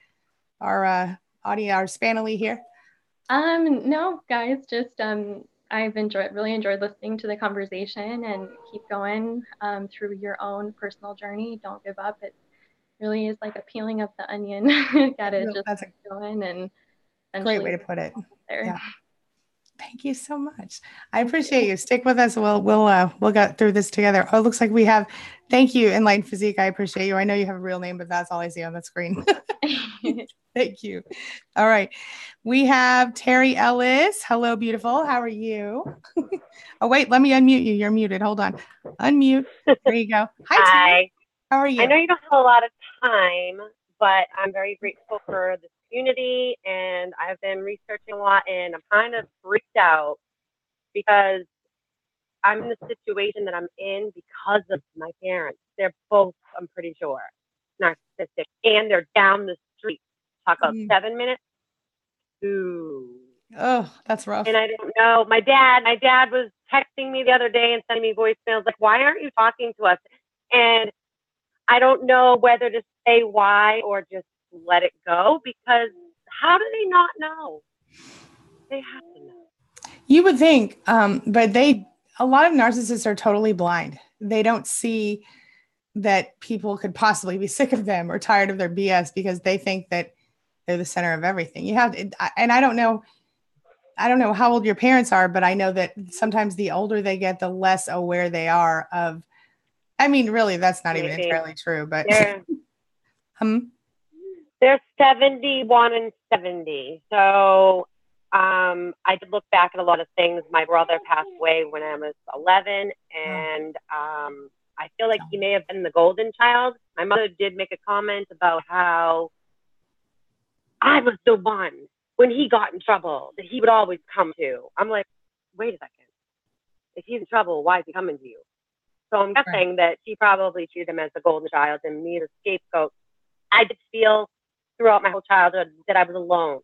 our audience, our SPANily here? No, guys, just I've really enjoyed listening to the conversation, and keep going through your own personal journey. Don't give up. It really is like a peeling of the onion. Gotta just keep going, and great way to put it. There. Yeah. Thank you so much. I appreciate you. Stick with us. We'll get through this together. Oh, it looks like we have. Thank you, Enlightened Physique. I appreciate you. I know you have a real name, but that's all I see on the screen. Thank you. All right. We have Terry Ellis. Hello, beautiful. How are you? Oh, wait, let me unmute you. You're muted. Hold on. Unmute. There you go. Hi, Terry. How are you? I know you don't have a lot of time, but I'm very grateful for this community, and I've been researching a lot, and I'm kind of freaked out because I'm in the situation that I'm in because of my parents. They're both, I'm pretty sure, narcissistic, and they're down the street. Talk about 7 minutes. Ooh. Oh, that's rough. And I don't know. My dad was texting me the other day and sending me voicemails like, why aren't you talking to us? And I don't know whether to say why or just let it go, because how do they not know? They have to know. You would think, but a lot of narcissists are totally blind. They don't see that people could possibly be sick of them or tired of their BS because they think that they're the center of everything. You have to, and I don't know how old your parents are, but I know that sometimes the older they get, the less aware they are of. I mean, really, that's not even entirely true, but they're 71 and 70. So, I did look back at a lot of things. My brother passed away when I was 11, and I feel like he may have been the golden child. My mother did make a comment about how I was the one when he got in trouble that he would always come to. I'm like, wait a second. If he's in trouble, why is he coming to you? So I'm guessing that she probably treated him as the golden child and me as a scapegoat. I did feel throughout my whole childhood that I was alone.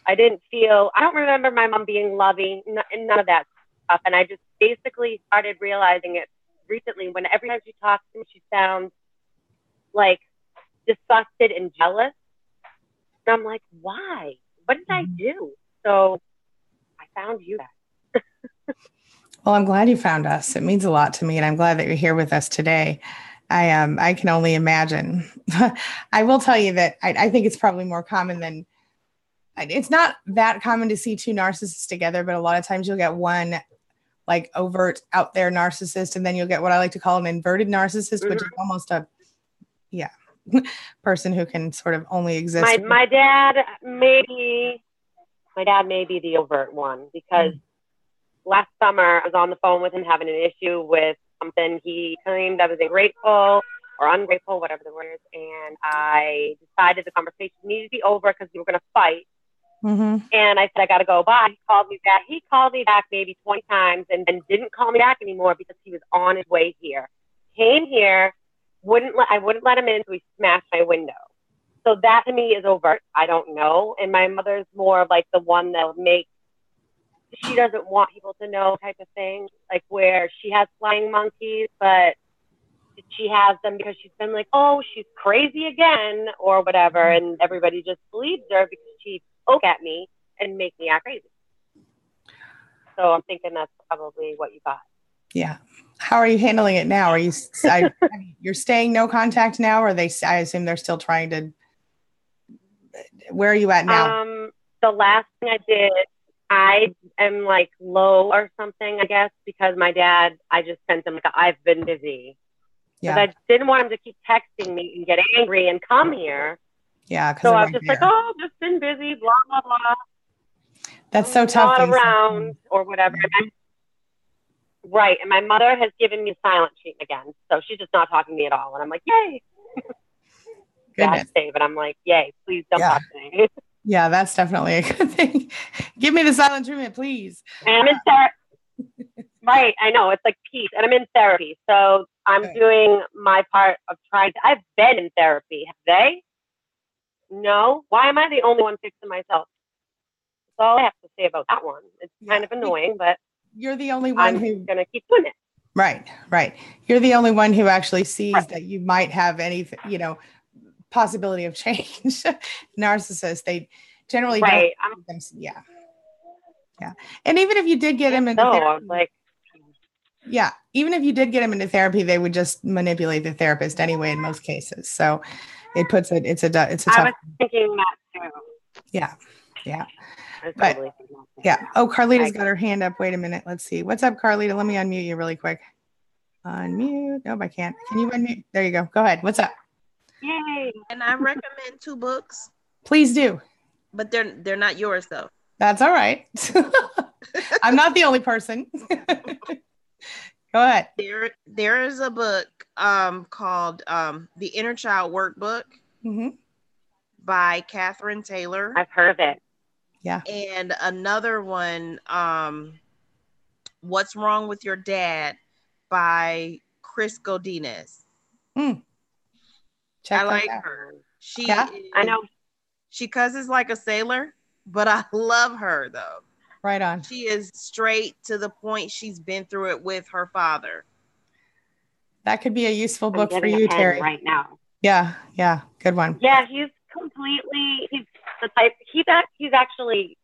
I don't remember my mom being loving and none of that stuff. And I just basically started realizing it recently when every time she talks to me, she sounds like disgusted and jealous. And I'm like, why? What did I do? So I found you guys. Well, I'm glad you found us. It means a lot to me, and I'm glad that you're here with us today. I can only imagine. I will tell you that I think it's probably more common than, it's not that common to see two narcissists together, but a lot of times you'll get one like overt out there narcissist, and then you'll get what I like to call an inverted narcissist, which is almost a, person who can sort of only exist. My dad may be the overt one, because last summer I was on the phone with him having an issue with something. He claimed I was ungrateful or ungrateful, whatever the word is, and I decided the conversation needed to be over because we were going to fight. And I said, I got to go. Bye. He called me back. He called me back maybe 20 times and then didn't call me back anymore because he was on his way here. Came here, I wouldn't let him in, so he smashed my window. So that to me is overt. I don't know. And my mother's more of like the one that would make, she doesn't want people to know type of thing, like where she has flying monkeys, but she has them because she's been like, oh, she's crazy again or whatever. And everybody just believes her because she poke at me and make me act crazy. So I'm thinking that's probably what you got. Yeah. How are you handling it now? Are you, you're staying no contact now, or I assume they're still trying to, where are you at now? The last thing I did, I am like low or something, I guess, because my dad, I just sent him like, I've been busy. Because I didn't want him to keep texting me and get angry and come here. Yeah. So I was just like, oh, I've just been busy, blah, blah, blah. That's so tough. Not around or whatever. Right. And my mother has given me a silent treatment again. So she's just not talking to me at all. And I'm like, yay. Bad day, but I'm like, yay, please don't talk to me. Yeah, that's definitely a good thing. Give me the silent treatment, please. And I'm in therapy. Right. I know. It's like peace. And I'm in therapy. So I'm doing my part of trying to, I've been in therapy. Have they? No. Why am I the only one fixing myself? That's all I have to say about that one. It's kind of annoying, but you're the only one who's going to keep doing it. Right. You're the only one who actually sees that you might have any, possibility of change. Narcissists, they generally don't. Yeah. And even if you did get him into therapy, even if you did get him into therapy, they would just manipulate the therapist anyway in most cases. So it puts it. It's a tough. I was thinking that too. Yeah. Oh, Carlita's got her hand up. Wait a minute. Let's see. What's up, Carlita? Let me unmute you really quick. Unmute. Nope, I can't. Can you unmute? There you go. Go ahead. What's up? Yay. And I recommend 2 books. Please do. But they're not yours though. That's all right. I'm not the only person. Go ahead. There is a book called The Inner Child Workbook by Catherine Taylor. I've heard of it. Yeah. And another one, What's Wrong with Your Dad by Chris Godinez. I like her. I know. She cusses like a sailor, but I love her though. Right on. She is straight to the point. She's been through it with her father. That could be a useful book for you, Terry. Right now. Yeah. Good one. Yeah, he's the type. He's actually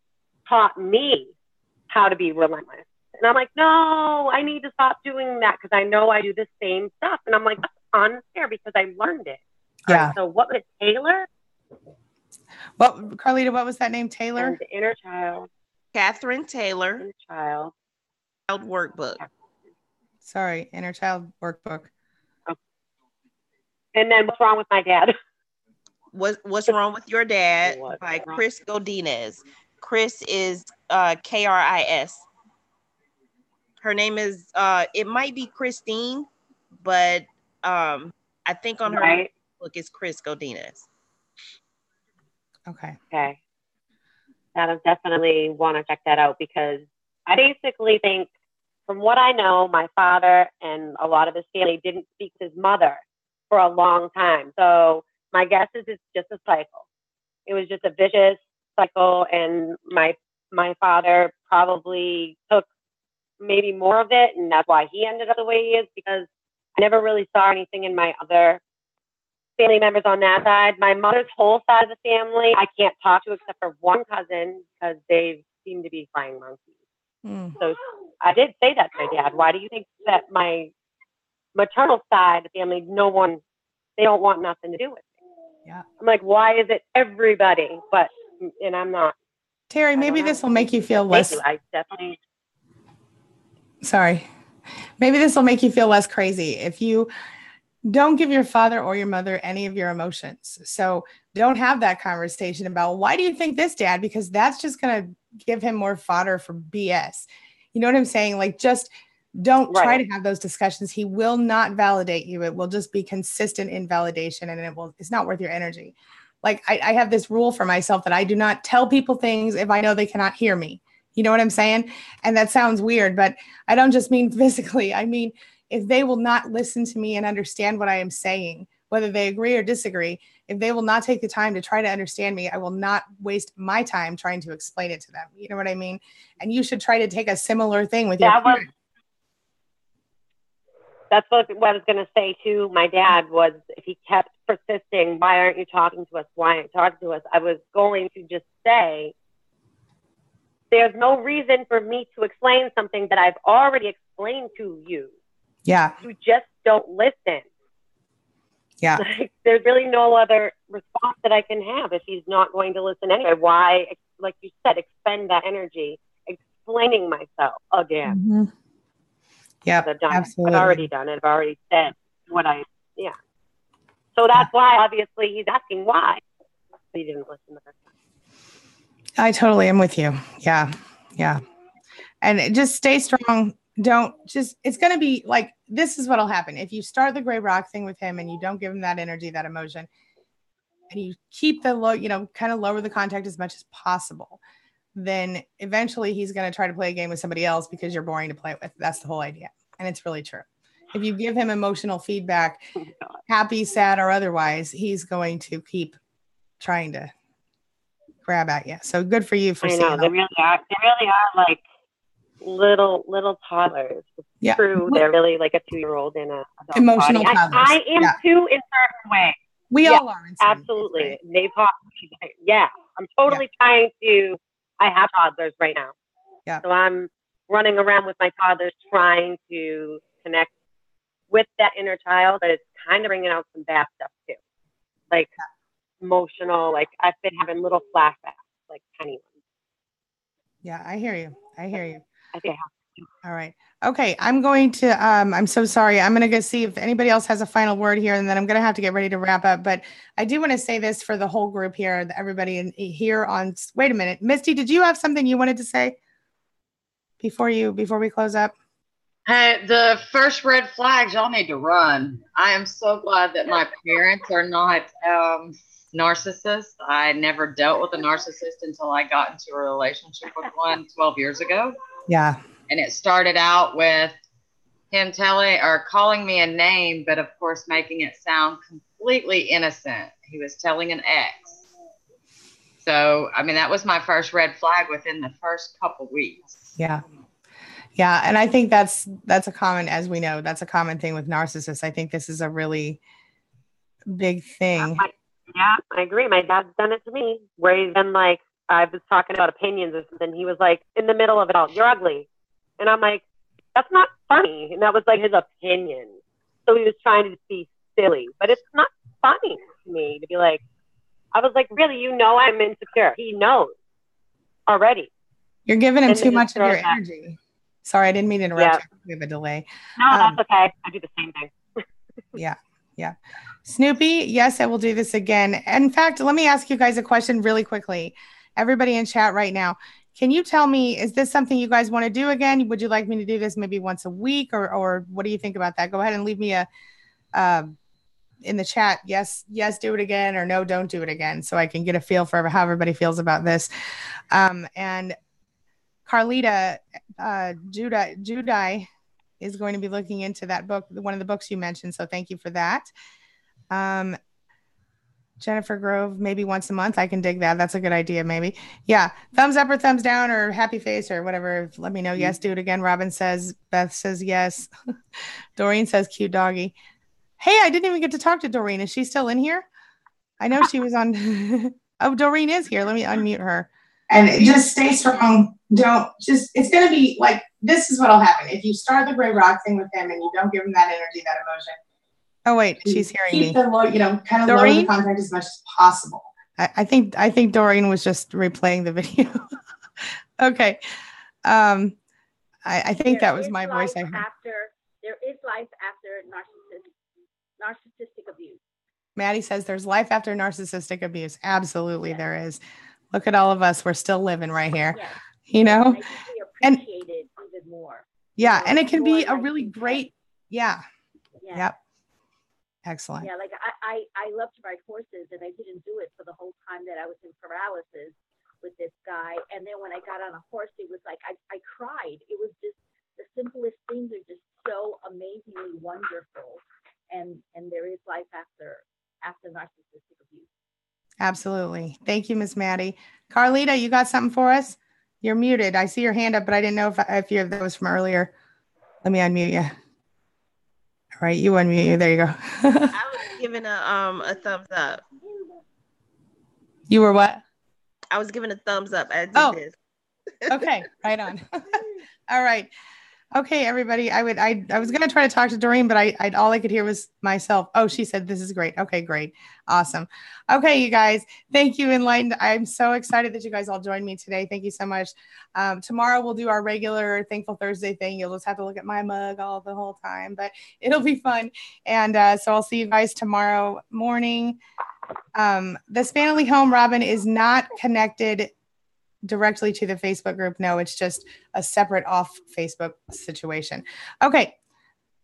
taught me how to be relentless. And I'm like, no, I need to stop doing that because I know I do the same stuff. And I'm like, that's unfair because I learned it. Yeah. Right, so what was Taylor? What, Carlita, what was that name? Taylor? And the Inner Child. Catherine Taylor. Inner Child. Workbook. Sorry, Inner Child Workbook. Oh. And then What's Wrong with My Dad? What's Wrong with Your Dad by Chris Godinez. Chris is Kris. Her name is it might be Christine, but I think on her book is Chris Godinez. Okay. Okay. I definitely want to check that out, because I basically think, from what I know, my father and a lot of his family didn't speak to his mother for a long time. So my guess is it's just a cycle. It was just a vicious cycle, and my father probably took maybe more of it, and that's why he ended up the way he is, because I never really saw anything in my other family members on that side. My mother's whole side of the family, I can't talk to except for one cousin, because they seem to be flying monkeys. So I did say that to my dad. Why do you think that my maternal side of the family, they don't want nothing to do with it? Yeah. I'm like, why is it everybody? And I'm not. Terry, maybe this will make you feel less. I definitely. Sorry. Maybe this will make you feel less crazy if you don't give your father or your mother any of your emotions. So don't have that conversation about, why do you think this, Dad? Because that's just going to give him more fodder for BS. You know what I'm saying? Like, just don't try to have those discussions. He will not validate you. It will just be consistent invalidation, and it's not worth your energy. Like, I have this rule for myself that I do not tell people things if I know they cannot hear me. You know what I'm saying? And that sounds weird, but I don't just mean physically. I mean, if they will not listen to me and understand what I am saying, whether they agree or disagree, if they will not take the time to try to understand me, I will not waste my time trying to explain it to them. You know what I mean? And you should try to take a similar thing with your parents. That's what I was going to say to my dad, was if he kept persisting, why aren't you talking to us? Why aren't you talking to us? I was going to just say, there's no reason for me to explain something that I've already explained to you. Yeah. You just don't listen. Yeah. Like, there's really no other response that I can have if he's not going to listen anyway. Why, like you said, expend that energy explaining myself again? Mm-hmm. Yeah, absolutely. I've already done it. I've already said So that's why, obviously, he's asking why he didn't listen the first time. I totally am with you. Yeah. Yeah. And just stay strong. It's going to be like, this is what'll happen. If you start the gray rock thing with him and you don't give him that energy, that emotion, and you keep the low, kind of lower the contact as much as possible, then eventually he's going to try to play a game with somebody else because you're boring to play with. That's the whole idea. And it's really true. If you give him emotional feedback, happy, sad, or otherwise, he's going to keep trying to grab at you. So good for you for seeing that. They really are like little toddlers. Yeah. True. They're really like a 2-year-old in a emotional body. toddlers. I am too, in certain ways. We all are. Absolutely. They've taught me. Yeah. I'm totally trying to. I have toddlers right now. Yeah. So I'm running around with my toddlers trying to connect with that inner child, but it's kind of bringing out some bad stuff too. Like emotional, like I've been having little flashbacks, like tiny ones. Yeah, I hear you. I think I have to. All right. Okay. I'm going to, I'm so sorry. I'm going to go see if anybody else has a final word here, and then I'm going to have to get ready to wrap up. But I do want to say this for the whole group here, everybody here on, wait a minute. Misty, did you have something you wanted to say before we close up? Hey, the first red flags, y'all need to run. I am so glad that my parents are not narcissists. I never dealt with a narcissist until I got into a relationship with one 12 years ago. Yeah. And it started out with him calling me a name, but of course making it sound completely innocent. He was telling an ex. So, I mean, that was my first red flag within the first couple weeks. Yeah. Yeah. And I think that's a common, as we know, that's a common thing with narcissists. I think this is a really big thing. Yeah, I agree. My dad's done it to me, where he's been like, I was talking about opinions or something. He was like, in the middle of it all, you're ugly. And I'm like, that's not funny. And that was like his opinion. So he was trying to be silly, but it's not funny to me to be like, I was like, really, I'm insecure. He knows already. You're giving him too much of your energy. Sorry, I didn't mean to interrupt. Yeah. We have a delay. No, that's okay. I do the same thing. Yeah. Yeah. Snoopy, yes, I will do this again. In fact, let me ask you guys a question really quickly. everybody in chat right now, can you tell me, is this something you guys want to do again? Would you like me to do this maybe once a week, or what do you think about that? Go ahead and leave me a in the chat. Yes, do it again, or no, don't do it again, so I can get a feel for how everybody feels about this. And Carlita, Judai is going to be looking into that book, one of the books you mentioned. So thank you for that. Jennifer Grove, maybe once a month. I can dig that. That's a good idea. Maybe. Yeah. Thumbs up or thumbs down or happy face or whatever. Let me know. Yes, do it again. Robin says, Beth says yes. Doreen says cute doggy. Hey, I didn't even get to talk to Doreen. Is she still in here? I know she was on. Oh, Doreen is here. Let me unmute her. And just stay strong. It's going to be like, this is what'll happen. If you start the gray rock thing with him and you don't give him that energy, that emotion. Oh, wait, she's hearing me. Keep the low, kind of lower the contact as much as possible. I think Doreen was just replaying the video. Okay. I think that was my voice. There is life after narcissistic abuse. Maddie says there's life after narcissistic abuse. Absolutely, yes. There is. Look at all of us. We're still living right here. Yes. And I think we appreciate it even more. Yeah, and it can be a really great. Yeah. Yep. Excellent. Yeah, like I love to ride horses, and I didn't do it for the whole time that I was in paralysis with this guy. And then when I got on a horse, it was like I cried. It was just the simplest things are just so amazingly wonderful. And there is life after narcissistic abuse. Absolutely. Thank you, Miss Maddie. Carlita, you got something for us? You're muted. I see your hand up, but I didn't know if that was from earlier. Let me unmute you. All right, you unmute you. There you go. I was giving a thumbs up. You were what? I was giving a thumbs up. I did this. Okay, right on. All right. Okay, everybody. I was going to try to talk to Doreen, but all I could hear was myself. Oh, she said, this is great. Okay, great. Awesome. Okay, you guys. Thank you, Enlightened. I'm so excited that you guys all joined me today. Thank you so much. Tomorrow we'll do our regular Thankful Thursday thing. You'll just have to look at my mug the whole time, but it'll be fun. And so I'll see you guys tomorrow morning. The SPANily home, Robin, is not connected directly to the Facebook group. No, it's just a separate off Facebook situation. Okay.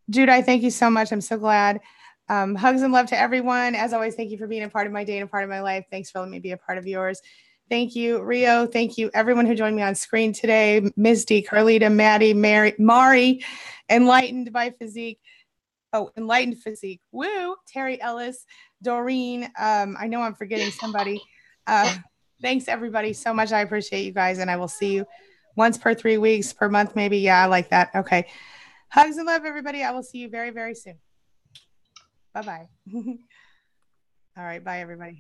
Judai, thank you so much. I'm so glad. Hugs and love to everyone. As always, thank you for being a part of my day and a part of my life. Thanks for letting me be a part of yours. Thank you, Rio. Thank you, everyone who joined me on screen today. Misty, Carlita, Maddie, Mari, Enlightened by Physique. Oh, Enlightened Physique. Woo. Terry Ellis, Doreen. I know I'm forgetting somebody. Thanks, everybody, so much. I appreciate you guys, and I will see you once per 3 weeks, per month, maybe. Yeah, I like that. Okay. Hugs and love, everybody. I will see you very, very soon. Bye-bye. All right. Bye, everybody.